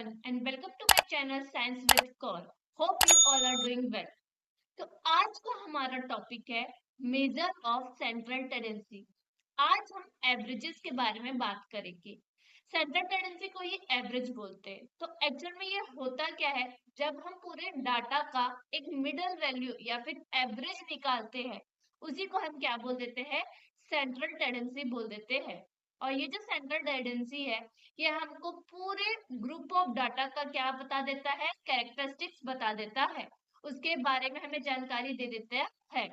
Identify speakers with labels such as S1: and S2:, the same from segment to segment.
S1: everyone and welcome to my channel Science with Kaur. Hope you all are doing well. तो आज का हमारा topic है measure of central tendency. आज हम एवरेजेस के बारे में बात करेंगे। सेंट्रल टेंडेंसी को ये एवरेज बोलते हैं। तो एक्चुअल में ये होता क्या है, जब हम पूरे डाटा का एक मिडल वैल्यू या फिर एवरेज निकालते हैं, उसी को हम क्या बोल देते हैं, सेंट्रल टेंडेंसी बोल देते हैं। और ये जो सेंट्रल टेंडेंसी है, ये हमको पूरे ग्रुप ऑफ डाटा का क्या बता देता है, कैरेक्टरिस्टिक्स बता देता है, उसके बारे में हमें जानकारी दे देते हैं।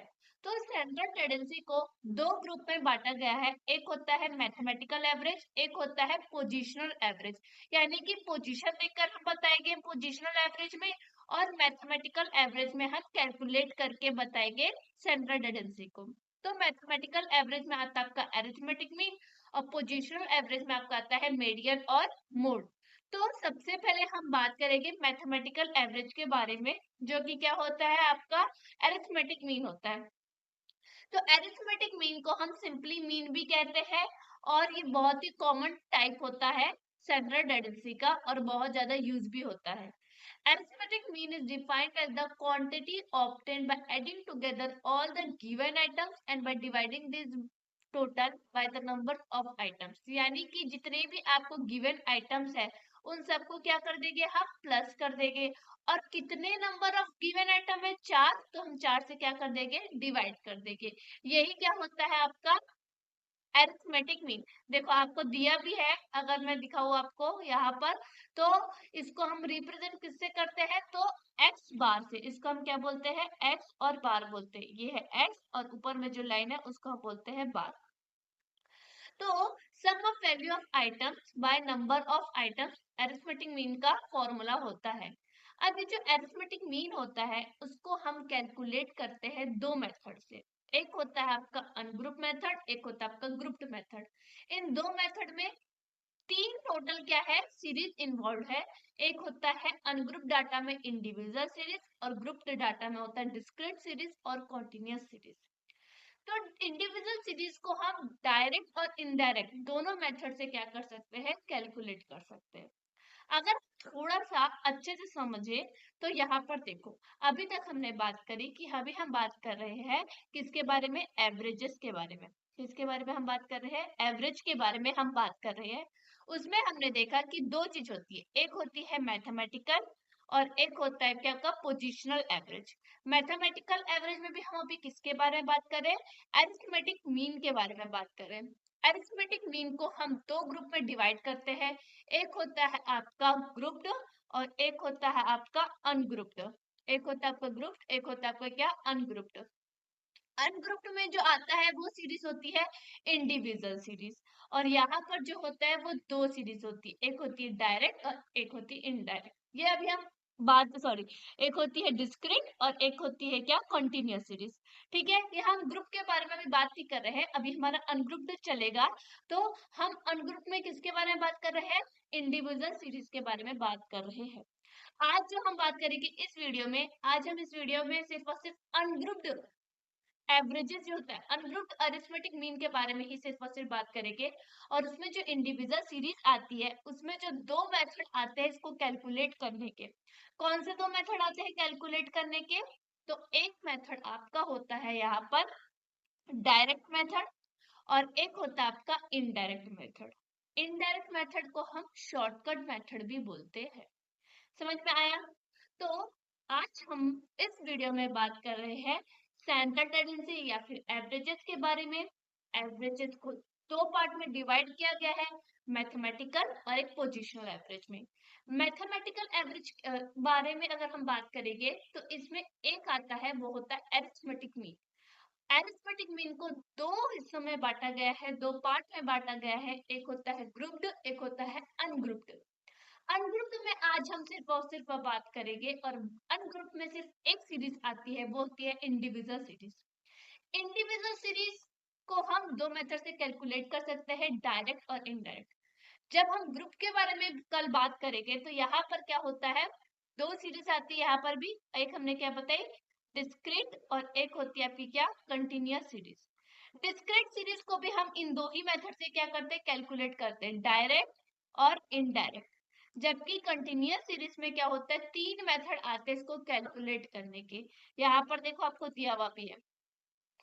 S1: तो सेंट्रल टेंडेंसी को दो ग्रुप में बांटा गया है। एक होता है मैथमेटिकल एवरेज, एक होता है पोजीशनल एवरेज। यानी कि पोजीशन देखकर हम बताएंगे पोजीशनल एवरेज में, और मैथमेटिकल एवरेज में हम कैलकुलेट करके बताएंगे सेंट्रल टेंडेंसी को। तो मैथमेटिकल एवरेज में आता है आपका अरिथमेटिक मीन, और पोजीशनल एवरेज में आपका आता है मीडियन और मोड। तो सबसे पहले हम बात करेंगे मैथमेटिकल एवरेज के बारे में, जो कि क्या होता है, आपका अरिथमेटिक मीन होता है। तो अरिथमेटिक मीन को हम सिंपली मीन भी कहते हैं, और ये बहुत ही कॉमन टाइप होता है सेंट्रल टेंडेंसी का, और बहुत ज्यादा यूज भी होता है। Arithmetic mean is defined as the quantity obtained by adding together all the given items and by dividing this total by the number of items। यानी कि जितने भी आपको गिवन आइटम्स है, उन सबको क्या कर देंगे, हम प्लस कर देंगे। और कितने नंबर ऑफ गिवन आइटम है, 4, तो हम 4 से क्या कर देंगे, डिवाइड कर देंगे। यही क्या होता है आपका अरिथमेटिक मीन। देखो आपको दिया भी है, अगर मैं दिखाऊं आपको यहाँ पर, तो इसको हम रिप्रेजेंट किससे करते हैं, तो एक्स बार से। इसको हम क्या बोलते हैं, एक्स और बार बोलते हैं। ये है एक्स, और ऊपर में जो लाइन है उसको हम बोलते हैं बार। तो sum of value of items by number of items arithmetic mean का फॉर्मूला होता है। अब ये जो अरिथमेटिक मीन होता है, उसको हम कैलकुलेट करते हैं दो मेथड से। एक होता है आपका अनग्रुप मेथड, एक होता है आपका ग्रुप्ड मेथड। इन दो मेथड में तीन टोटल क्या है, सीरीज इन्वॉल्व है। एक होता है अनग्रुप डाटा में इंडिविजुअल सीरीज, और ग्रुप्ड डाटा में होता है डिस्क्रीट सीरीज और कॉन्टिन्यूअस सीरीज। तो इंडिविजुअल सीरीज को हम डायरेक्ट और इनडायरेक्ट दोनों मेथड से क्या कर सकते हैं, कैलकुलेट कर सकते हैं। अगर थोड़ा सा अच्छे से समझे तो यहाँ पर देखो, अभी तक हमने बात करी कि अभी हम बात कर रहे हैं किसके बारे में, एवरेजेस के बारे में। किसके बारे में हम बात कर रहे हैं, एवरेज के बारे में हम बात कर रहे हैं। उसमें हमने देखा कि दो चीज होती है, एक होती है मैथमेटिकल, और एक होता है क्या का पोजिशनल एवरेज। मैथमेटिकल एवरेज में भी हम अभी किसके बारे में बात कर रहे हैं, अरिथमेटिक मीन के बारे में बात कर रहे हैं। अरिथमेटिक मीन को हम दो ग्रुप में डिवाइड करते हैं। एक होता है आपका ग्रुप्ड, और एक होता है आपका अनग्रुप्ड। एक होता है आपका ग्रुप्ड, एक होता है आपका क्या, अनग्रुप्ड। अनग्रुप्ड में जो आता है वो सीरीज होती है इंडिविजुअल सीरीज, और यहाँ पर जो होता है वो दो सीरीज होती है, एक होती है डायरेक्ट और एक होती है इनडायरेक्ट। ये अभी हम बात, सॉरी, एक होती है डिस्क्रीट और एक होती है क्या, कॉन्टिन्यूअस सीरीज। ठीक है, ये हम ग्रुप के बारे में अभी बात ही कर रहे हैं, अभी हमारा अनग्रुप्ड चलेगा। तो हम अनग्रुप में किसके बारे में बात कर रहे हैं, इंडिविजुअल सीरीज के बारे में बात कर रहे हैं। आज जो हम बात करेंगे इस वीडियो में, आज हम इस वीडियो में सिर्फ और सिर्फ अनग्रुप्ड एवरेजेस जो होता है, अनग्रुप्ड अरिथमेटिक मीन के बारे में ही सिर्फ और सिर्फ बात करेंगे। और उसमें जो इंडिविजुअल सीरीज आती है, उसमें जो दो मेथड आते हैं इसको कैलकुलेट करने के। कौन से दो मेथड आते हैं कैलकुलेट करने के, तो एक मेथड आपका होता है यहाँ पर डायरेक्ट मेथड, और एक होता है आपका इनडायरेक्ट मेथड। इनडायरेक्ट मेथड को हम शॉर्टकट मेथड भी बोलते हैं। समझ में आया? तो आज हम इस वीडियो में बात कर रहे हैं सेंट्रल टेंडेंसी या फिर एवरेजेस के बारे में। एवरेजेस को दो पार्ट में डिवाइड किया गया है, मैथमेटिकल और एक पोजिशनल एवरेज में। मैथमेटिकल एवरेज बारे में अगर हम बात करेंगे, तो इसमें एक आता है, वो होता है अरिथमेटिक मीन। अरिथमेटिक मीन को दो हिस्सों में बांटा गया है, दो पार्ट में बांटा गया है। एक होता है ग्रुप्ड, एक होता है अनग्रुप्ड। अनग्रुप्ड में आज हम सिर्फ और सिर्फ बात करेंगे, और अनग्रुप में सिर्फ एक सीरीज आती है, वो होती है इंडिविजुअल सीरीज। इंडिविजुअल सीरीज को हम दो मेथड से कैलकुलेट कर सकते हैं, डायरेक्ट और इनडायरेक्ट। जब हम ग्रुप के बारे में कल बात करेंगे, तो यहाँ पर क्या होता है, दो सीरीज आती है यहाँ पर भी। एक हमने क्या बताई, डिस्क्रीट, और एक होती है आपकी क्या, कंटिन्यूअस सीरीज। डिस्क्रीट सीरीज को भी हम इन दो ही मेथड से क्या करते हैं, कैलकुलेट करते हैं, डायरेक्ट और इनडायरेक्ट। जबकि कंटिन्यूअस सीरीज में क्या होता है, 3 मेथड आते हैं इसको कैलकुलेट करने के। यहाँ पर देखो आपको दिया हुआ भी है।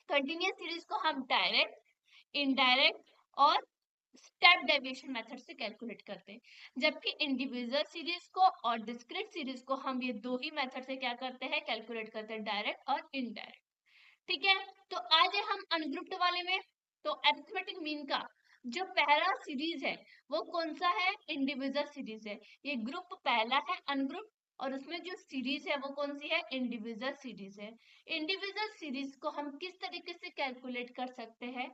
S1: कंटिन्यूअस सीरीज को हम डायरेक्ट, इनडायरेक्ट और स्टेप डेविएशन मेथड से कैलकुलेट करते हैं, जबकि इंडिविजुअल सीरीज को और डिस्क्रीट सीरीज को हम ये दो ही मेथड से क्या करते हैं, कैलकुलेट करते हैं, डायरेक्ट और इनडायरेक्ट। ठीक है, तो आज हम अनग्रुप्ड वाले में। तो अरिथमेटिक मीन का जो पहला सीरीज है वो कौन सा है, इंडिविजुअल सीरीज है। ये ग्रुप पहला है अनग्रुप, और उसमें जो सीरीज है वो कौन सी है, इंडिविजुअल सीरीज है। इंडिविजुअल सीरीज को हम किस तरीके से कैलकुलेट कर सकते हैं,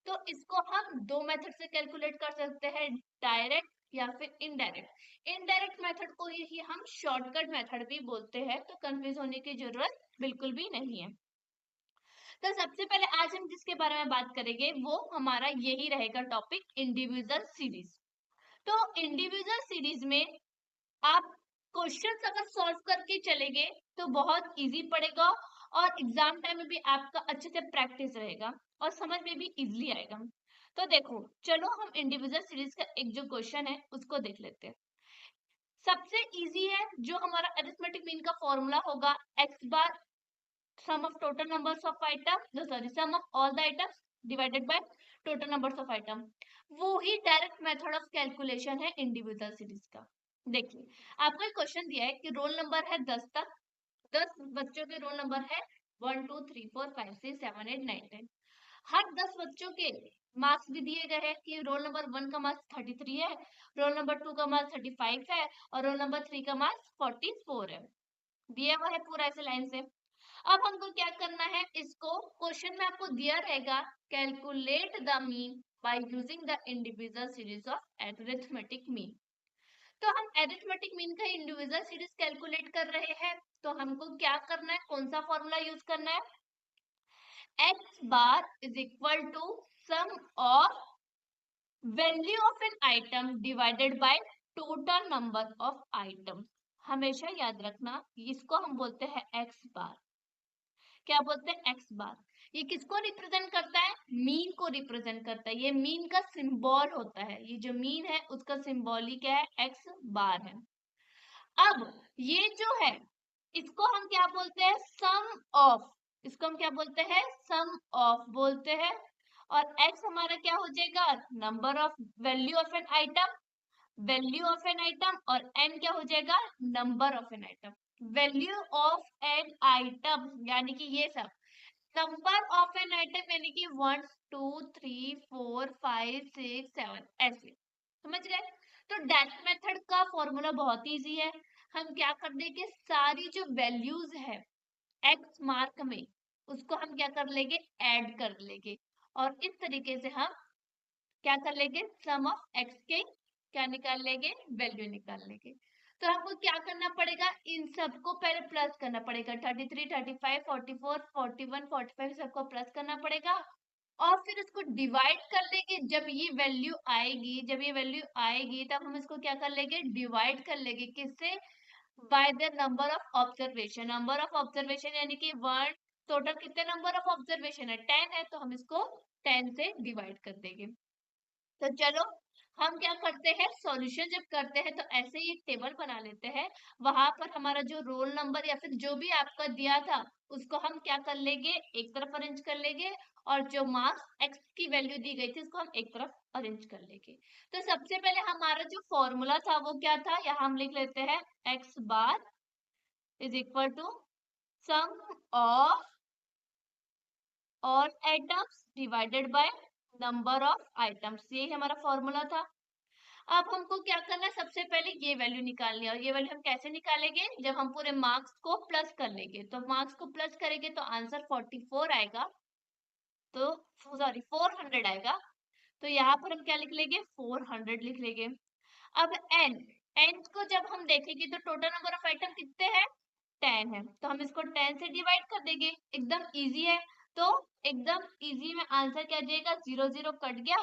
S1: तो इसको हम दो मेथड से कैलकुलेट कर सकते हैं, डायरेक्ट या फिर इनडायरेक्ट। इनडायरेक्ट मेथड को ही हम शॉर्टकट मेथड भी बोलते हैं, तो कंफ्यूज होने की जरूरत बिल्कुल भी नहीं है। तो सबसे पहले आज हम जिसके बारे में बात करेंगे वो हमारा यही रहेगा टॉपिक, इंडिविजुअल सीरीज। तो इंडिविजुअल सीरीज में आप क्वेश्चंस अगर सॉल्व करके चलेंगे तो बहुत इजी पड़ेगा, और एग्जाम टाइम में भी आपका अच्छे से प्रैक्टिस रहेगा और समझ में भी इजीली आएगा। तो देखो चलो हम इंडिविजुअल सीरीज का एक जो क्वेश्चन है उसको देख लेते हैं। सबसे इजी है, जो हमारा अरिथमेटिक मीन का फॉर्मूला होगा, x bar sum of total numbers of item, no sorry, sum of all the items divided by total numbers of item। वो ही डायरेक्ट मेथड ऑफ कैलकुलेशन है इंडिविजुअल सीरीज का। देखिए आपको एक क्वेश्चन दिया है कि रोल नंबर है 10 तक, 10 बच्चों के रोल नंबर है 1 2 3 4 5 6 7 8 9 10। हर 10 बच्चों के मार्क्स भी दिए गए हैं कि रोल नंबर 1 का मार्क्स 33 है, रोल नंबर 2 का मार्क्स 35 है, और रोल नंबर 3 का मार्क्स 44 है। दिया हुआ है पूरा ऐसे लाइन से। अब हमको क्या करना है, इसको क्वेश्चन में आपको दिया रहेगा, calculate the mean by using the individual series of arithmetic mean. तो हम अरिथमेटिक मीन का इंडिविजुअल सीरीज कैलकुलेट कर रहे हैं, तो हमको क्या करना है, कौन सा फॉर्मूला यूज करना है, x bar is equal to sum of value of n item divided by total number of item. हमेशा याद रखना इसको हम बोलते हैं एक्स बार। क्या बोलते हैं, एक्स बार। ये किसको रिप्रेजेंट करता है, मीन को रिप्रेजेंट करता है, ये मीन का सिंबल होता है, ये जो मीन है उसका सिंबल ही क्या है, एक्स बार है। अब ये जो है इसको हम क्या बोलते हैं, सम ऑफ, इसको हम क्या बोलते हैं, सम ऑफ बोलते हैं। और एक्स हमारा क्या हो जाएगा, number of value of n item, value of n item, और एन क्या हो जाएगा, number of n item. Value of n item यानी कि ये सब, नंबर ऑफ एन आइटम यानी कि 1 2 3 4 5 6 7 ऐसे, समझ गए। तो डायरेक्ट मेथड का फॉर्मूला बहुत इजी है। हम क्या कर देंगे, सारी जो वैल्यूज है एक्स मार्क में उसको हम क्या कर लेंगे, ऐड कर लेंगे, और इस तरीके से हम क्या कर लेंगे, सम ऑफ एक्स के क्या निकाल लेंगे, वैल्यू निकाल लेंगे। तो हमको क्या करना पड़ेगा, इन सबको पहले प्लस करना पड़ेगा, 33 35 44 41 45 सबको प्लस करना पड़ेगा, और फिर इसको डिवाइड कर लेंगे। जब ये वैल्यू आएगी, जब ये वैल्यू आएगी तब हम इसको क्या कर लेंगे, डिवाइड कर लेंगे, किससे, by the number of observation. Number of observation यानी कि 1, टोटल कितने नंबर ऑफ ऑब्जर्वेशन है, 10 है, तो हम इसको 10 से डिवाइड कर देंगे। तो चलो हम क्या करते हैं, सॉल्यूशन जब करते हैं तो ऐसे ही एक टेबल बना लेते हैं, वहां पर हमारा जो रोल नंबर या फिर जो भी आपका दिया था उसको हम क्या कर लेंगे, एक तरफ अरेंज कर लेंगे, और जो मार्क्स एक्स की वैल्यू दी गई थी उसको हम एक तरफ अरेंज कर लेंगे। तो सबसे पहले हमारा जो फॉर्मूला था वो क्या था, यहाँ हम लिख लेते हैं, x bar is equal to sum of all items divided by number of items, ये हमारा फॉर्मूला था। अब हमको क्या करना है, सबसे पहले ये वैल्यू निकालनी है, और ये वैल्यू हम कैसे निकालेंगे, जब हम पूरे मार्क्स को प्लस कर लेंगे। तो मार्क्स को प्लस करेंगे तो आंसर 44 आएगा, तो सॉरी 400 आएगा। तो यहाँ पर हम क्या लिख लेंगे, 400 लिख लेंगे। अब एन, एन को जब हम देखेंगे तो टोटल नंबर ऑफ आइटम कितने हैं, 10 है, तो हम इसको 10 से डिवाइड कर देंगे, एकदम इजी है। तो एकदम इजी में आंसर क्या जाएगा, 0 0 कट गया,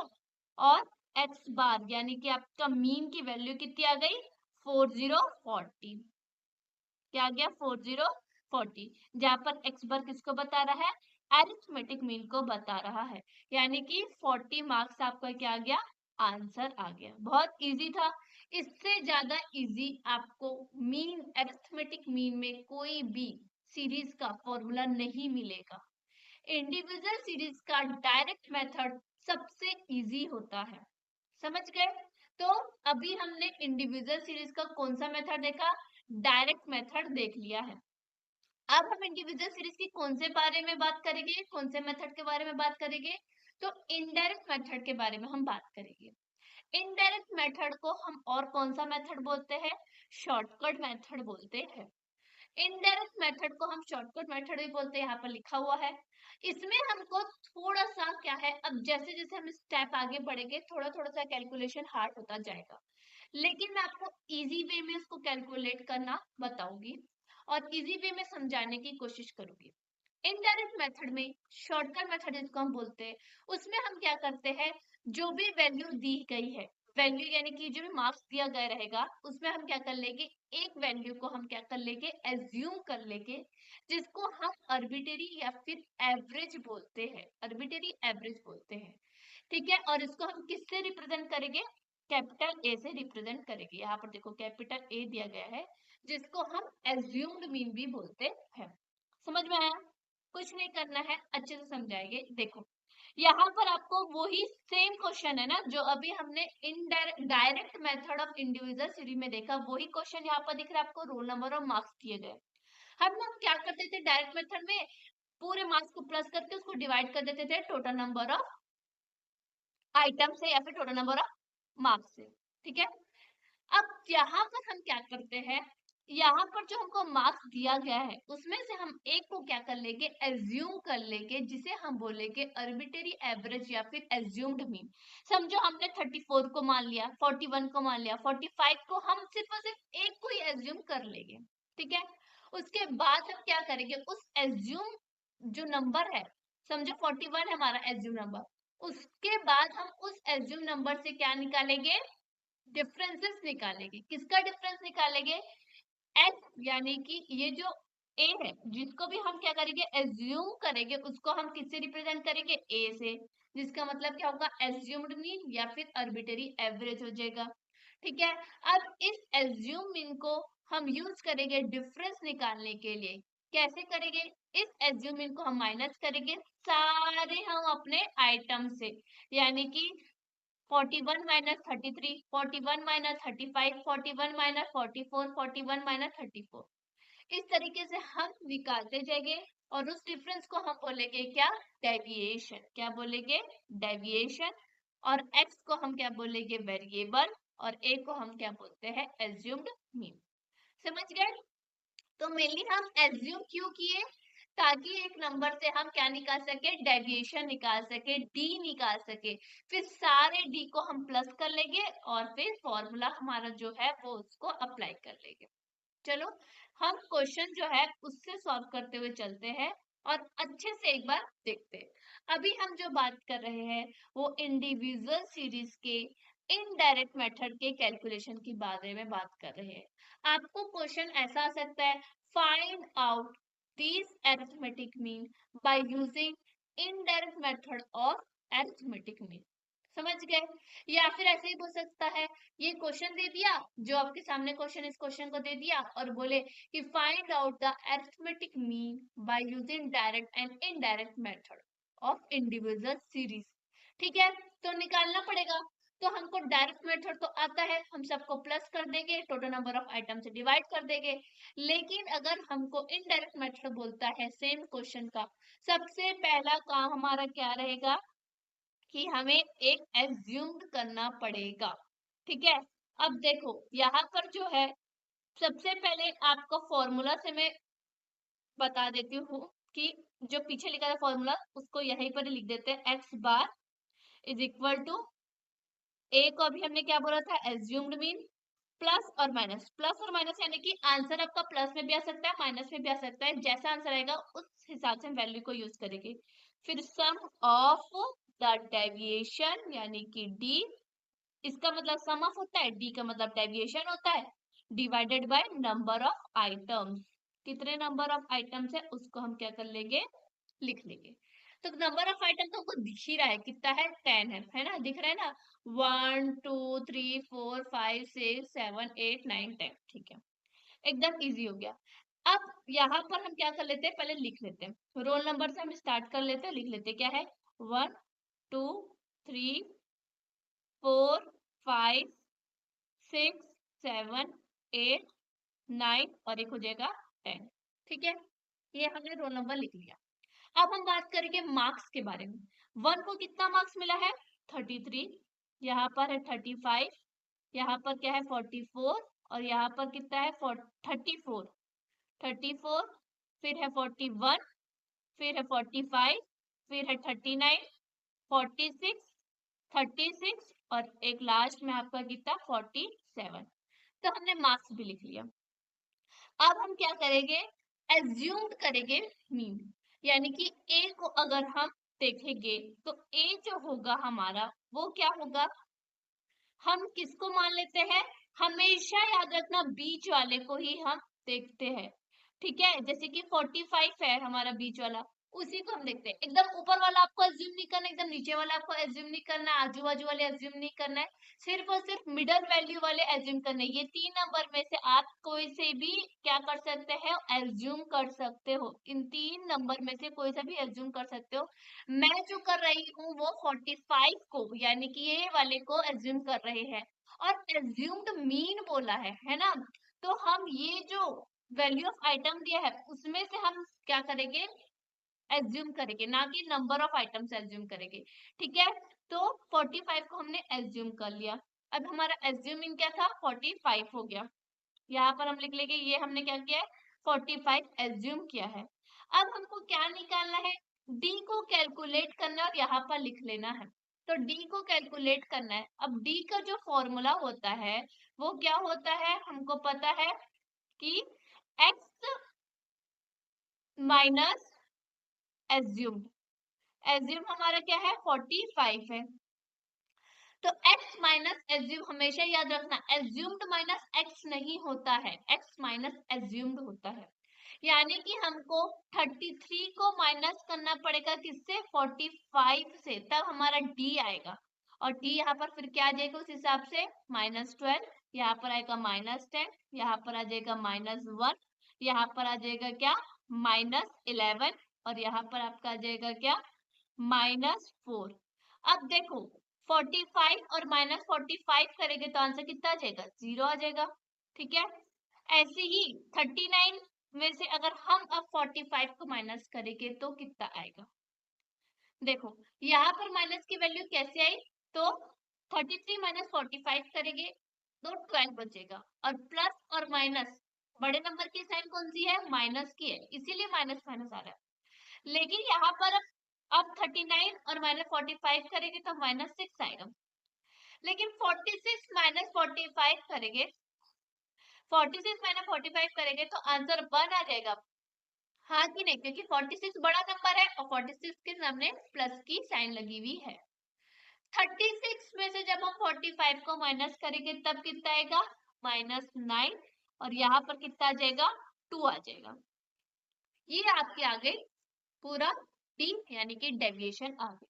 S1: और एक्स बार यानी कि आपका मीन की वैल्यू कितनी आ गई, 4040। क्या आ गया, 4040, जहां पर एक्स बार किसको बता रहा है, अरिथमेटिक मीन को बता रहा है, यानी कि 40 मार्क्स आपका क्या आ गया, आंसर आ गया। बहुत इजी था, इससे ज्यादा इजी आपको मीन, अरिथमेटिक मीन में कोई भी सीरीज का फॉर्मूला नहीं मिलेगा। इंडिविजुअल सीरीज का डायरेक्ट मेथड सबसे इजी होता है, समझ गए? तो अभी हमने इंडिविजुअल सीरीज का कौन सा मेथड देखा, डायरेक्ट मेथड देख लिया है। अब हम इंडिविजुअल सीरीज की कौन से बारे में बात करेंगे, कौन से मेथड के बारे में बात करेंगे, तो इनडायरेक्ट मेथड के बारे में हम बात करेंगे। इनडायरेक्ट मेथड को हम और कौन सा मेथड बोलते हैं, शॉर्टकट मेथड बोलते हैं। इनडायरेक्ट मेथड को हम शॉर्टकट मेथड भी बोलते हैं, यहाँ पर लिखा हुआ है। इसमें हमको थोड़ा सा क्या है, अब जैसे जैसे हम स्टेप आगे बढ़ेंगे थोड़ा थोड़ा सा कैलकुलेशन हार्ड होता जाएगा, लेकिन मैं आपको इजी वे में उसको कैलकुलेट करना बताऊंगी और इजी वे में समझाने की कोशिश करूंगी। इनडायरेक्ट मेथड में, शॉर्टकट मेथड जिसको हम बोलते हैं, उसमें हम क्या करते हैं, जो भी वैल्यू दी गई है, वैल्यू यानी कि जो भी मार्क्स दिया गया रहेगा, उसमें हम क्या कर लेंगे, एक वैल्यू को हम क्या कर लेंगे, एज्यूम कर लेंगे, जिसको हम आर्बिट्रेरी या फिर एवरेज बोलते हैं, आर्बिट्रेरी एवरेज बोलते हैं। ठीक है, और इसको हम किससे रिप्रेजेंट करेंगे, कैपिटल ए से रिप्रेजेंट करेंगे। यहाँ पर देखो कैपिटल ए दिया गया है, जिसको हम एज्यूम्ड मीन भी बोलते हैं। समझ में आया? कुछ नहीं करना है, अच्छे से समझाएंगे। देखो यहाँ पर आपको वही सेम क्वेश्चन है ना जो अभी हमने indirect, direct method of individual series में देखा, वही क्वेश्चन यहाँ पर दिख रहा है आपको, रोल नंबर और मार्क्स दिए गए। हम लोग क्या करते थे डायरेक्ट मेथड में, पूरे मार्क्स को प्लस करके उसको डिवाइड कर देते थे टोटल नंबर ऑफ आइटम से या फिर टोटल नंबर ऑफ मार्क्स से। ठीक है, अब यहाँ पर हम क्या करते हैं, यहाँ पर जो हमको मार्क्स दिया गया है उसमें से हम एक को क्या कर लेंगे, एज्यूम कर लेंगे, जिसे हम बोलेंगे आर्बिट्रेरी एवरेज या फिर एज्यूम्ड मीन। समझो हमने 34 को मान लिया, 41 को मान लिया, 45 को हम सिर्फ और सिर्फ एक को ही एज्यूम कर लेंगे। ठीक है, उसके बाद हम क्या करेंगे, उस एज्यूम जो नंबर है, समझो 41 है हमारा एज्यूम नंबर, उसके बाद हम उस एज्यूम नंबर से क्या निकालेंगे, डिफरेंसेस निकालेंगे। किसका डिफरेंस निकालेंगे, एक्स, यानी कि ये जो ए है जिसको भी हम क्या करेंगे, एज्यूम करेंगे, उसको हम किससे रिप्रेजेंट करेंगे, ए से, जिसका मतलब क्या होगा, एज्यूम्ड मीन या फिर आर्बिट्रेरी एवरेज हो जाएगा। ठीक है, अब इस एज्यूम मीन को हम यूज करेंगे डिफरेंस निकालने के लिए। कैसे करेंगे, इस एज्यूम मीन को हम माइनस करेंगे सारे हम अपने आइटम से, यानी कि 41 माइनस 33, 41 माइनस 35, 41 माइनस 44, 41 माइनस 34, इस तरीके से हम निकालते जाएंगे और उस डिफरेंस को हम बोलेंगे क्या, डेविएशन। क्या बोलेंगे, डेविएशन। और x को हम क्या बोलेंगे, वेरिएबल, और a को हम क्या बोलते हैं, एज्यूम्ड मीन। समझ गए? तो मेनली हम एज्यूम क्यों किए, ताकि एक नंबर से हम क्या निकाल सके, डेविएशन निकाल सके, डी निकाल सके, फिर सारे डी को हम प्लस कर लेंगे और फिर फॉर्मूला हमारा जो है वो उसको अप्लाई कर लेंगे। चलो हम क्वेश्चन जो है उससे सॉल्व करते हुए चलते हैं और अच्छे से एक बार देखते हैं। अभी हम जो बात कर रहे हैं वो इंडिविजुअल सीरीज के इनडायरेक्ट मेथड के कैलकुलेशन के बारे में बात कर रहे हैं। आपको क्वेश्चन ऐसा आ सकता है, find out this arithmetic mean by using indirect method of arithmetic mean. समझ गए? या फिर ऐसे ही बोल सकता है, ये क्वेश्चन दे दिया, जो आपके सामने क्वेश्चन, इस क्वेश्चन को दे दिया और बोले कि find out the arithmetic mean by using direct and indirect method of individual series. ठीक है, तो निकालना पड़ेगा। तो हमको डायरेक्ट मेथड तो आता है, हम सबको प्लस कर देंगे, टोटल नंबर ऑफ आइटम से डिवाइड कर देंगे। लेकिन अगर हमको इनडायरेक्ट मेथड बोलता है सेम क्वेश्चन का, सबसे पहला काम हमारा क्या रहेगा कि हमें एक एज्यूम्ड करना पड़ेगा। ठीक है, अब देखो यहाँ पर जो है, सबसे पहले आपको फॉर्मूला से मैं बता देती हूँ कि जो पीछे लिखा था फॉर्मूला उसको यहीं पर लिख देते हैं, x bar is equal to, A को अभी हमने क्या बोला था, एज्यूम्ड मीन, प्लस और माइनस, प्लस और माइनस यानी कि आंसर आपका प्लस में भी आ सकता है, माइनस में भी आ सकता है, जैसा आंसर आएगा उस हिसाब से हम वैल्यू को यूज करेंगे। फिर सम ऑफ द डेविएशन यानी कि डी, इसका मतलब सम ऑफ होता है, डी का मतलब डेविएशन होता है, divided by number of items. कितने नंबर ऑफ आइटम्स है उसको हम क्या कर लेंगे, लिख लेंगे। तो नंबर ऑफ आइटम तो हमको दिख ही रहा है, कितना है ना, दिख रहा है ना, 1 2 3 4 5 6 7 8 9 10, ठीक है, एकदम इजी हो गया। अब यहाँ पर हम क्या कर लेते हैं, पहले लिख लेते हैं, रोल नंबर से हम स्टार्ट कर लेते हैं, लिख लेते हैं क्या है, 1 2 3 4 5 6 7 8 9 और एक हो जाएगा 10, ठीक है, ये हमने रोल नंबर लिख लिया। अब हम बात करेंगे मार्क्स के बारे में। 1 को कितना मार्क्स मिला है, 33, यहाँ पर है 35, यहाँ पर क्या है 44 और यहाँ पर कितना है 34, 34, फिर है 41, फिर है 45, फिर है 39, 46, 36 और एक लास्ट में आपका कितना 47। तो हमने मार्क्स भी लिख लिया। अब हम क्या करेंगे, एज्यूम्ड करेंगे मीन, यानी कि ए को अगर हम देखेंगे तो ए जो होगा हमारा वो क्या होगा, हम किसको मान लेते हैं, हमेशा याद रखना बीच वाले को ही हम देखते हैं, ठीक है, जैसे कि 45 है हमारा बीच वाला, उसी को हम देखते हैं, एकदम ऊपर वाला आपको एज्यूम नहीं करना, एकदम नीचे वाला आपको एज्यूम नहीं करना, आजू बाजू वाले एज्यूम नहीं करना है, सिर्फ और सिर्फ मिडल वैल्यू वाले एज्यूम करने। ये 3 नंबर में से आप कोई से भी क्या कर सकते हैं, एज्यूम कर सकते हो, इन 3 नंबर में से कोई सा भी एज्यूम कर सकते हो। मैं जो कर रही हूँ वो 45 को यानी कि ये वाले को एज्यूम कर रहे हैं, और एज्यूम्ड मीन बोला है ना, तो हम ये जो वैल्यू ऑफ आइटम दिया है उसमें से हम क्या करेंगे, एज्यूम करेंगे, ना कि नंबर ऑफ आइटम्स एज्यूम करेंगे, ठीक है। तो 45 को हमने एज्यूम कर लिया। अब हमारा एज्यूमिंग क्या था, 45 हो गया, यहाँ पर हम लिख लेंगे ये हमने क्या किया है, 45 एज्यूम किया है। अब हमको क्या निकालना है, डी को कैलकुलेट करना है और यहाँ पर लिख लेना है। तो डी को कैलकुलेट करना है। अब डी का जो फॉर्मूला होता है वो क्या होता है, हमको पता है कि x माइनस एज्यूम, एज्यूम हमारा क्या है 45 है, तो x माइनस एज्यूम हमेशा याद रखना, एज्यूम्ड माइनस x नहीं होता है, x माइनस एज्यूम्ड होता है, यानी कि हमको 33 को माइनस करना पड़ेगा किससे, 45 से, तब हमारा d आएगा, और d यहाँ पर फिर क्या आ जाएगा उस हिसाब से -12, यहाँ पर आएगा -10, यहाँ पर आ जाएगा -1, यहाँ पर आ जाएगा क्या -11 और यहाँ पर आपका आ जाएगा क्या -4। अब देखो 45 और -45 करेंगे तो आंसर कितना आ जाएगा, 0 आ जाएगा, ठीक है। ऐसे ही 39 में से अगर हम अब 45 को माइनस करेंगे तो कितना आएगा, देखो यहाँ पर माइनस की वैल्यू कैसे आई, तो 33 माइनस 45 करेंगे तो 12 बचेगा, और प्लस और माइनस बड़े नंबर की साइन कौन सी है, माइनस की है, इसीलिए माइनस माइनस आ रहा है। लेकिन यहाँ पर अब 39 और -45 करेंगे तो -6 आएगा, लेकिन 46 माइनस 45 करेंगे, 46 माइनस 45 करेंगे तो आंसर 1 आ जाएगा, हाँ कि नहीं, क्योंकि 46 बड़ा नंबर है और 46 के सामने प्लस की साइन लगी हुई है। 36 में से जब हम 45 को माइनस करेंगे तब कितना आएगा, -9, और यहाँ पर कितना आ जाएगा, 2 आ जाएगा। ये आपके आ गई पूरा डी यानी कि डेविएशन आ गई।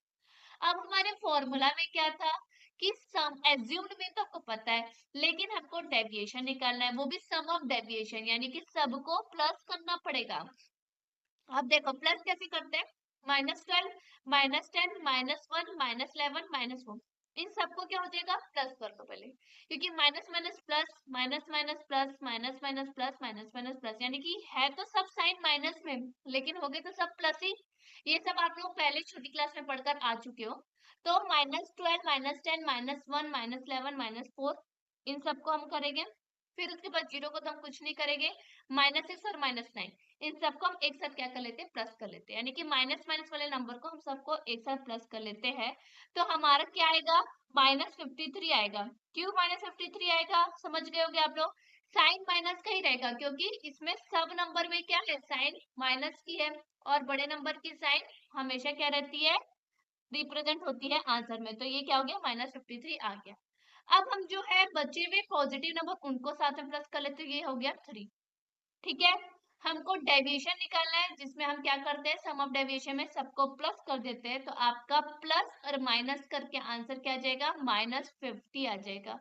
S1: अब हमारे फॉर्मूला में क्या था कि सम एज्यूम्ड में तो आपको पता है, लेकिन हमको डेविएशन निकालना है, वो भी सम ऑफ डेविएशन, यानी कि सबको प्लस करना पड़ेगा। अब देखो प्लस कैसे करते हैं, -12, -10, -1, -11, -1, इन सबको क्या हो जाएगा, प्लस कर दो पहले, क्योंकि minus minus plus, minus minus plus, minus minus plus, minus minus plus, यानी कि है तो सब साइन माइनस में लेकिन हो गए तो सब प्लस ही। ये सब आप लोग पहले छोटी क्लास में पढ़कर आ चुके हो। तो -12, -10, -1, -11, -4, इन सबको हम करेंगे, फिर उसके बाद 0 को तो हम कुछ नहीं करेंगे, -6 और -9, इन सबको हम एक साथ क्या कर लेते हैं, प्लस कर लेते हैं, यानी कि माइनस माइनस वाले नंबर को हम सबको एक साथ प्लस कर लेते हैं। तो हमारा क्या आएगा, -53 आएगा। क्यों -53 आएगा, समझ गए होंगे आप लोग, साइन माइनस का ही रहेगा, क्योंकि इसमें सब नंबर में क्या है, साइन माइनस की है, और बड़े नंबर की साइन हमेशा क्या रहती है, रिप्रेजेंट होती है आंसर में, तो ये क्या हो गया, -53 आ गया। अब हम जो है बचे हुए पॉजिटिव नंबर उनको साथ में प्लस कर लेते हैं, ये हो गया 3, ठीक है। हमको डेविएशन निकालना है, जिसमें हम क्या करते हैं, सम ऑफ डेविएशन में सबको प्लस कर देते हैं, तो आपका प्लस और माइनस करके आंसर क्या आ जाएगा, -50 आ जाएगा,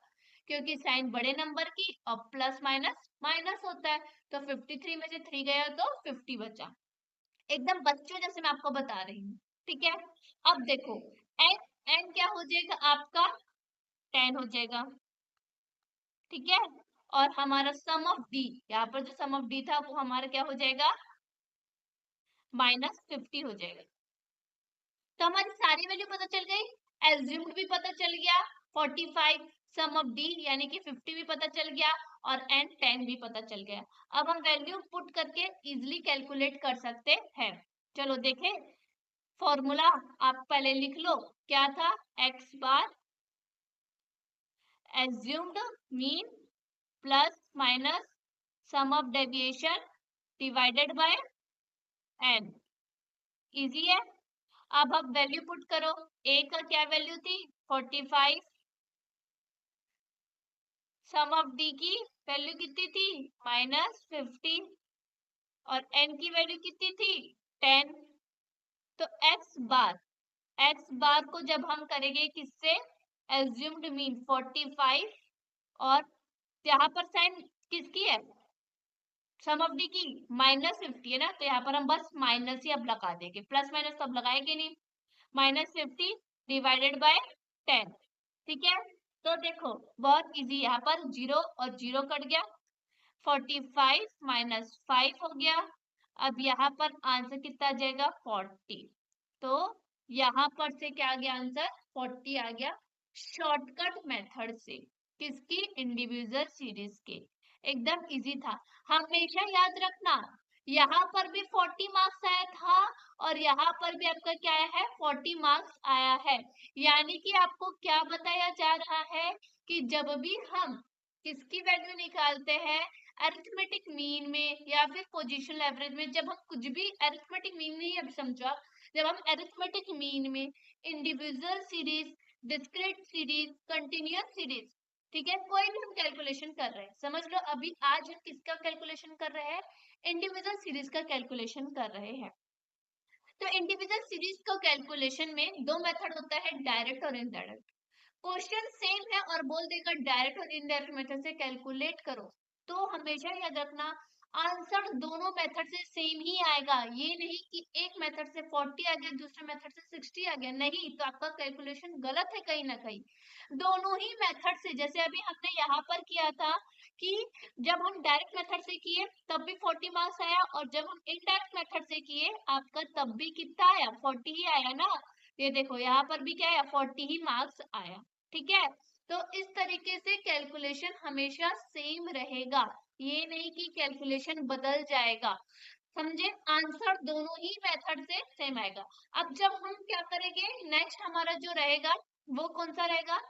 S1: क्योंकि साइन बड़े नंबर की और प्लस माइनस माइनस होता है, तो 53 में से 3 गया तो 50 बचा। एकदम बच्चों जैसे मैं आपको बता रही हूँ, ठीक है। अब देखो एन, एन क्या हो जाएगा आपका 10 हो जाएगा, ठीक है। और हमारा सम ऑफ डी, यहाँ पर जो सम ऑफ डी था वो हमारा क्या हो जाएगा, -50 हो जाएगा। तो हमारी सारी वैल्यू पता चल गई, एज्यूम्ड भी पता चल गया 45, सम ऑफ डी यानी कि 50 भी पता चल गया, और एन 10 भी पता चल गया। अब हम वैल्यू पुट करके इजिली कैलकुलेट कर सकते हैं। चलो देखें, फॉर्मूला आप पहले लिख लो, क्या था, x bar assumed mean plus minus sum of deviation divided by n. Easy है। अब आप वैल्यू पुट करो, ए का क्या वैल्यू थी 45, सम ऑफ डी की वैल्यू कितनी थी -50, और एन की वैल्यू कितनी थी 10। तो एक्स बार को जब हम करेंगे किससे, एज्यूम्ड मीन 45, और यहाँ पर साइन किसकी है, सम ऑफ डी की -50 है ना, तो यहाँ पर हम बस माइनस ही अब लगा देंगे, प्लस माइनस तो अब लगाएंगे नहीं, -50 डिवाइडेड बाय 10, ठीक है। तो देखो बहुत इजी, यहाँ पर 0 और 0 कट गया, 45 -5 हो गया। अब यहाँ पर आंसर कितना आ जाएगा 40, तो यहाँ पर से क्या आ गया आंसर 40 आ गया, शॉर्टकट मेथड से, किसकी, इंडिविजुअल सीरीज के। एकदम इजी था। हमेशा याद रखना, यहाँ पर भी 40 मार्क्स आया था और यहाँ पर भी आपका क्या आया है 40 मार्क्स आया है। यानी कि आपको क्या बताया जा रहा है कि जब भी हम किसकी वैल्यू निकालते हैं, अरिथमेटिक मीन में या फिर पोजीशनल एवरेज में, जब हम कुछ भी अरिथमेटिक मीन नहीं, अब समझो आप, जब हम अरिथमेटिक मीन में individual series, discrete series, continuous series, ठीक है, कोई भी हम कैलकुलेशन कर रहे हैं, समझ लो अभी आज हम किसका कैलकुलेशन कर रहे हैं, इंडिविजुअल सीरीज का कैलकुलेशन कर रहे हैं। तो इंडिविजुअल सीरीज का कैलकुलेशन में दो मेथड होता है, डायरेक्ट और इनडायरेक्ट। क्वेश्चन सेम है और बोल देगा डायरेक्ट और इनडायरेक्ट मेथड से कैलकुलेट करो, तो हमेशा याद रखना आंसर दोनों मेथड से सेम ही आएगा। ये नहीं कि एक मेथड से 40 आ गया, दूसरे मेथड से 60 आ गया, नहीं, तो आपका कैलकुलेशन गलत है कहीं ना कहीं। दोनों ही मेथड से, जैसे अभी हमने यहाँ पर किया था कि जब हम डायरेक्ट मेथड से किए तब भी 40 मार्क्स आया, और जब हम इनडायरेक्ट मेथड से किए आपका तब भी कितना आया 40 ही आया ना। ये देखो यहाँ पर भी क्या आया 40 ही मार्क्स आया, ठीक है। तो इस तरीके से कैलकुलेशन हमेशा सेम रहेगा, ये नहीं कि कैलकुलेशन बदल जाएगा, समझे। आंसर दोनों ही मेथड से सेम आएगा। अब जब हम क्या करेंगे, नेक्स्ट हमारा जो रहेगा वो कौन सा रहेगा,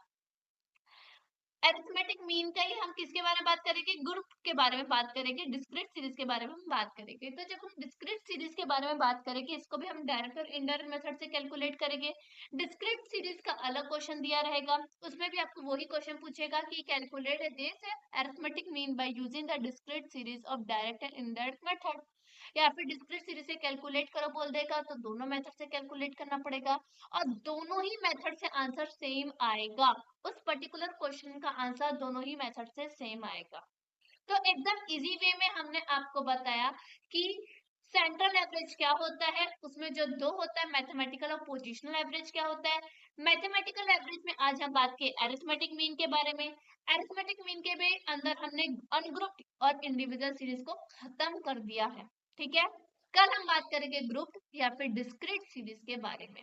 S1: अरिथमेटिक मीन का ही हम किसके बारे में बात करेंगे, ग्रुप के बारे में बात करेंगे, डिस्क्रीट सीरीज के बारे में हम बात करेंगे। तो जब हम डिस्क्रीट सीरीज के बारे में बात करेंगे, इसको भी हम डायरेक्ट और इनडायरेक्ट मेथड से कैलकुलेट करेंगे। डिस्क्रीट सीरीज का अलग क्वेश्चन दिया रहेगा, उसमें भी आपको वही क्वेश्चन पूछेगा कि calculate this arithmetic mean by using the discrete series of direct and indirect method, या फिर डिस्क्रीट सीरीज से कैलकुलेट करो बोल देगा, तो दोनों मेथड से कैलकुलेट करना पड़ेगा, और दोनों ही मेथड से आंसर सेम आएगा। उस पर्टिकुलर क्वेश्चन का आंसर दोनों ही मेथड से सेम आएगा। तो एकदम इजी वे में हमने आपको बताया कि सेंट्रल एवरेज क्या होता है, उसमें जो दो होता है मैथमेटिकल और पोजिशनल एवरेज क्या होता है। मैथमेटिकल एवरेज में आज हम बात की अरिथमेटिक मीन के बारे में, अरिथमेटिक मीन के भी अंदर हमने अनग्रुप्ड और इंडिविजुअल सीरीज को खत्म कर दिया है, ठीक है। कल हम बात करेंगे ग्रुप या फिर डिस्क्रीट सीरीज के बारे में।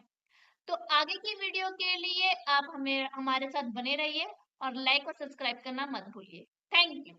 S1: तो आगे की वीडियो के लिए आप हमें हमारे साथ बने रहिए और लाइक और सब्सक्राइब करना मत भूलिए। Thank you.